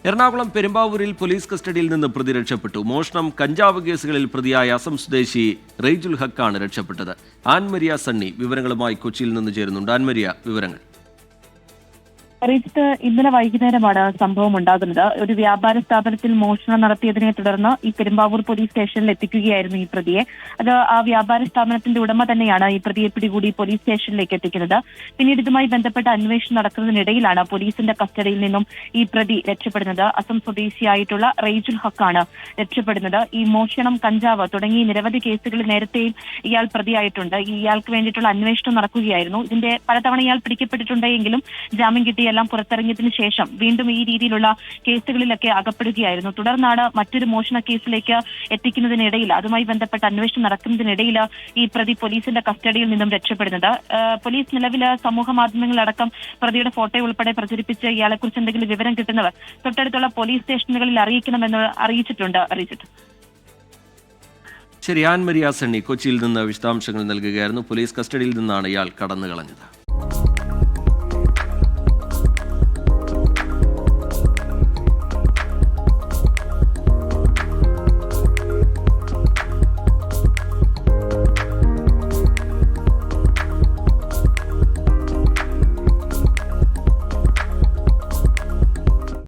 എറണാകുളം പെരുമ്പാവൂരിൽ പോലീസ് കസ്റ്റഡിയിൽ നിന്ന് പ്രതി രക്ഷപ്പെട്ടു. മോഷണം, കഞ്ചാവ് കേസുകളിൽ പ്രതിയായ അസം സ്വദേശി റെയ്ജുൽ ഹക്കാണ് രക്ഷപ്പെട്ടത്. ആൻമരിയ സണ്ണി വിവരങ്ങളുമായി കൊച്ചിയിൽ നിന്ന് ചേരുന്നുണ്ട്. ആൻമരിയ, വിവരങ്ങൾ. ഇന്നലെ വൈകുന്നേരമാണ് സംഭവം ഉണ്ടാകുന്നത്. ഒരു വ്യാപാര സ്ഥാപനത്തിൽ മോഷണം നടത്തിയതിനെ തുടർന്ന് ഈ പെരുമ്പാവൂർ പോലീസ് സ്റ്റേഷനിൽ എത്തിക്കുകയായിരുന്നു ഈ പ്രതിയെ. അത് ആ വ്യാപാര സ്ഥാപനത്തിന്റെ ഉടമ തന്നെയാണ് ഈ പ്രതിയെ പിടികൂടി പോലീസ് സ്റ്റേഷനിലേക്ക് എത്തിക്കുന്നത്. പിന്നീട് ഇതുമായി ബന്ധപ്പെട്ട അന്വേഷണം നടക്കുന്നതിനിടയിലാണ് പോലീസിന്റെ കസ്റ്റഡിയിൽ നിന്നും ഈ പ്രതി രക്ഷപ്പെടുന്നത്. അസം സ്വദേശിയായിട്ടുള്ള റെയ്ജുൽ ഹക്കാണ് രക്ഷപ്പെടുന്നത്. ഈ മോഷണം, കഞ്ചാവ് തുടങ്ങിയ നിരവധി കേസുകളിൽ നേരത്തെയും ഇയാൾ പ്രതിയായിട്ടുണ്ട്. ഇയാൾക്ക് വേണ്ടിയിട്ടുള്ള അന്വേഷണം നടക്കുകയായിരുന്നു. ഇതിന്റെ പലതവണ ഇയാൾ പിടിക്കപ്പെട്ടിട്ടുണ്ടെങ്കിലും ജാമ്യം കിട്ടിയ എല്ലാം പുറത്തിറങ്ങിയതിനു ശേഷം വീണ്ടും ഈ രീതിയിലുള്ള കേസുകളിലൊക്കെ അകപ്പെടുകയായിരുന്നു. തുടർന്നാണ് മറ്റൊരു മോഷണ കേസിലേക്ക് എത്തിക്കുന്നതിനിടയിൽ, അതുമായി ബന്ധപ്പെട്ട അന്വേഷണം നടക്കുന്നതിനിടയിൽ ഈ പ്രതി പോലീസിന്റെ കസ്റ്റഡിയിൽ നിന്നും രക്ഷപ്പെടുന്നത്. പോലീസ് നിലവിൽ സമൂഹ മാധ്യമങ്ങളിലടക്കം പ്രതിയുടെ ഫോട്ടോ ഉൾപ്പെടെ പ്രചരിപ്പിച്ച് ഇയാളെക്കുറിച്ച് എന്തെങ്കിലും വിവരം കിട്ടുന്നവർ തൊട്ടടുത്തുള്ള പോലീസ് സ്റ്റേഷനുകളിൽ അറിയിക്കണമെന്ന് അറിയിച്ചിട്ടുണ്ട്. ശരി, ആൻമരിയ സണ്ണി കൊച്ചിയിൽ നിന്ന് വിശദാംശങ്ങൾ നൽകുകയായിരുന്നു. പോലീസ് കസ്റ്റഡിയിൽ നിന്നാണ് ഇയാൾ കടന്നു കളഞ്ഞത്.